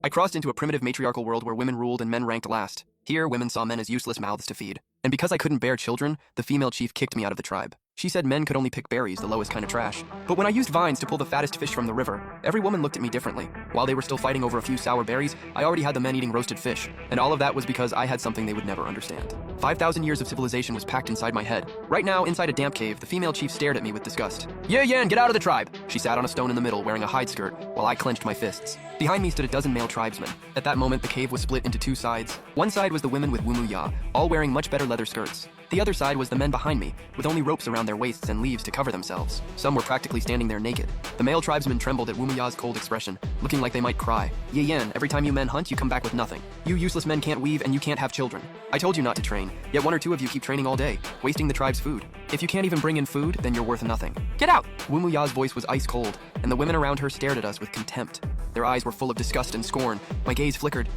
I crossed into a primitive matriarchal world where women ruled and men ranked last. Here, women saw men as useless mouths to feed. And because I couldn't bear children, the female chief kicked me out of the tribe. She said men could only pick berries, the lowest kind of trash. But when I used vines to pull the fattest fish from the river, every woman looked at me differently. While they were still fighting over a few sour berries, I already had the men eating roasted fish. And all of that was because I had something they would never understand. 5,000 years of civilization was packed inside my head. Right now, inside a damp cave, the female chief stared at me with disgust. "Yeah, Yan, get out of the tribe!" She sat on a stone in the middle, wearing a hide skirt, while I clenched my fists. Behind me stood a dozen male tribesmen. At that moment, the cave was split into two sides. One side was the women with Wumuya, all wearing much better leather skirts. The other side was the men behind me, with only ropes around their waists and leaves to cover themselves. Some were practically standing there naked. The male tribesmen trembled at Wumuya's cold expression, looking like they might cry. "Ye Yan, every time you men hunt, you come back with nothing. You useless men can't weave and you can't have children. I told you not to train, yet one or two of you keep training all day, wasting the tribe's food. If you can't even bring in food, then you're worth nothing. Get out!" Wumuya's voice was ice cold, and the women around her stared at us with contempt. Their eyes were full of disgust and scorn. My gaze flickered.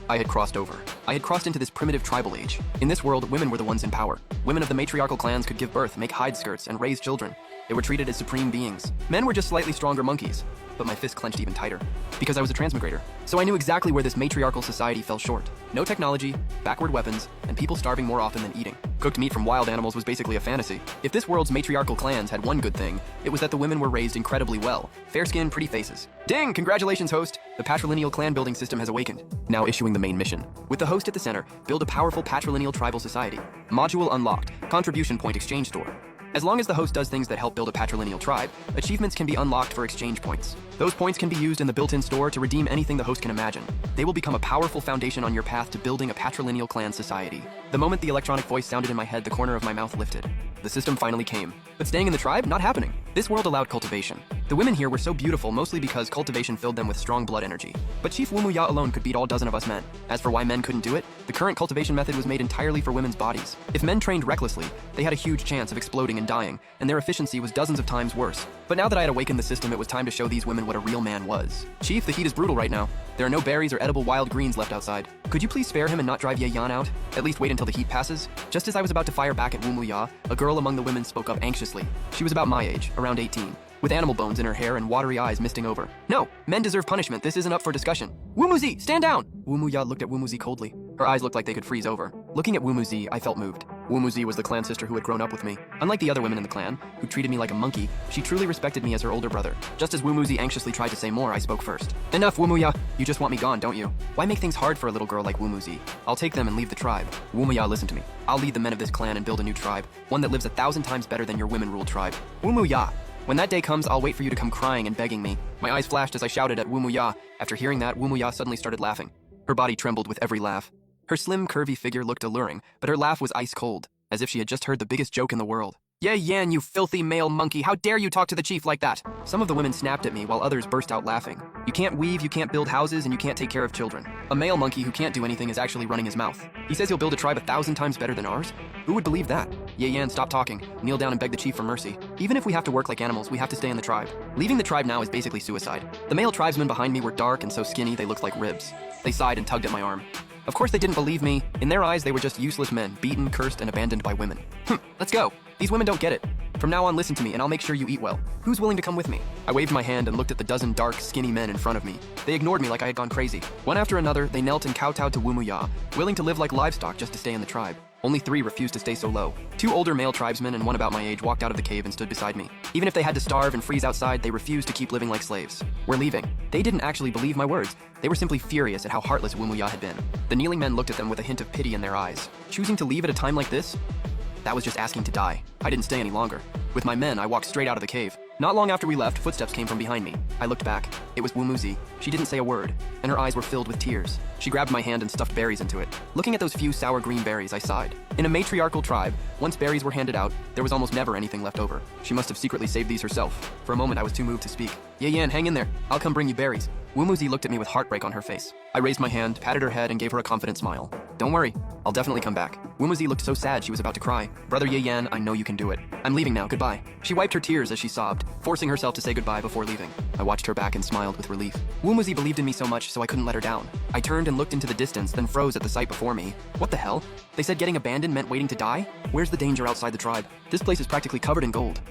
I had crossed over. I had crossed into this primitive tribal age. In this world, women were the ones in power. Women of the matriarchal clans could give birth, make hide skirts, and raise children. They were treated as supreme beings. Men were just slightly stronger monkeys. But my fist clenched even tighter, because I was a transmigrator. So I knew exactly where this matriarchal society fell short. No technology, backward weapons, and people starving more often than eating. Cooked meat from wild animals was basically a fantasy. If this world's matriarchal clans had one good thing, it was that the women were raised incredibly well. Fair skin, pretty faces. Ding! Congratulations, host! The patrilineal clan building system has awakened. Now issuing the main mission. With the host at the center, build a powerful patrilineal tribal society. Module unlocked. Contribution point exchange store. As long as the host does things that help build a patrilineal tribe, achievements can be unlocked for exchange points. Those points can be used in the built-in store to redeem anything the host can imagine. They will become a powerful foundation on your path to building a patrilineal clan society. The moment the electronic voice sounded in my head, the corner of my mouth lifted. The system finally came. But staying in the tribe? Not happening. This world allowed cultivation. The women here were so beautiful mostly because cultivation filled them with strong blood energy. But Chief Wumuya alone could beat all dozen of us men. As for why men couldn't do it, the current cultivation method was made entirely for women's bodies. If men trained recklessly, they had a huge chance of exploding and dying, and their efficiency was dozens of times worse. But now that I had awakened the system, it was time to show these women what a real man was. "Chief, the heat is brutal right now. There are no berries or edible wild greens left outside. Could you please spare him and not drive Ye Yan out? At least wait until the heat passes?" Just as I was about to fire back at Wumuya, a girl among the women spoke up anxiously. She was about my age, around 18, with animal bones in her hair and watery eyes misting over. "No, men deserve punishment. This isn't up for discussion. Wumuzi, stand down!" Wumuya looked at Wumuzi coldly. Her eyes looked like they could freeze over. Looking at Wumuzi, I felt moved. Wumuzi was the clan sister who had grown up with me. Unlike the other women in the clan, who treated me like a monkey, she truly respected me as her older brother. Just as Wumuzi anxiously tried to say more, I spoke first. "Enough, Wumuya. You just want me gone, don't you? Why make things hard for a little girl like Wumuzi? I'll take them and leave the tribe." "Wumuya, listen to me. I'll lead the men of this clan and build a new tribe, one that lives 1,000 times better than your women-ruled tribe. Wumuya, when that day comes, I'll wait for you to come crying and begging me." My eyes flashed as I shouted at Wumuya. After hearing that, Wumuya suddenly started laughing. Her body trembled with every laugh. Her slim, curvy figure looked alluring, but her laugh was ice cold, as if she had just heard the biggest joke in the world. "Ye Yan, you filthy male monkey, how dare you talk to the chief like that?" Some of the women snapped at me while others burst out laughing. "You can't weave, you can't build houses, and you can't take care of children. A male monkey who can't do anything is actually running his mouth. He says he'll build a tribe 1,000 times better than ours? Who would believe that?" "Ye Yan, stop talking. Kneel down and beg the chief for mercy. Even if we have to work like animals, we have to stay in the tribe. Leaving the tribe now is basically suicide." The male tribesmen behind me were dark and so skinny they looked like ribs. They sighed and tugged at my arm. Of course they didn't believe me. In their eyes, they were just useless men, beaten, cursed, and abandoned by women. Let's go. These women don't get it. From now on, listen to me, and I'll make sure you eat well. Who's willing to come with me?" I waved my hand and looked at the dozen dark, skinny men in front of me. They ignored me like I had gone crazy. One after another, they knelt and kowtowed to Wumuya, willing to live like livestock just to stay in the tribe. Only 3 refused to stay so low. 2 older male tribesmen and one about my age walked out of the cave and stood beside me. Even if they had to starve and freeze outside, they refused to keep living like slaves. "We're leaving." They didn't actually believe my words. They were simply furious at how heartless Wumuya had been. The kneeling men looked at them with a hint of pity in their eyes. Choosing to leave at a time like this? That was just asking to die. I didn't stay any longer. With my men, I walked straight out of the cave. Not long after we left, footsteps came from behind me. I looked back. It was Wumuzi. She didn't say a word, and her eyes were filled with tears. She grabbed my hand and stuffed berries into it. Looking at those few sour green berries, I sighed. In a matriarchal tribe, once berries were handed out, there was almost never anything left over. She must have secretly saved these herself. For a moment, I was too moved to speak. "Ye Yan, hang in there. I'll come bring you berries." Wumuzi looked at me with heartbreak on her face. I raised my hand, patted her head, and gave her a confident smile. "Don't worry. I'll definitely come back." Wumuzi looked so sad she was about to cry. "Brother Ye Yan, I know you can do it. I'm leaving now. Goodbye." She wiped her tears as she sobbed, forcing herself to say goodbye before leaving. I watched her back and smiled with relief. Wumuzi believed in me so much, so I couldn't let her down. I turned and looked into the distance, then froze at the sight before me. What the hell? They said getting abandoned meant waiting to die? Where's the danger outside the tribe? This place is practically covered in gold.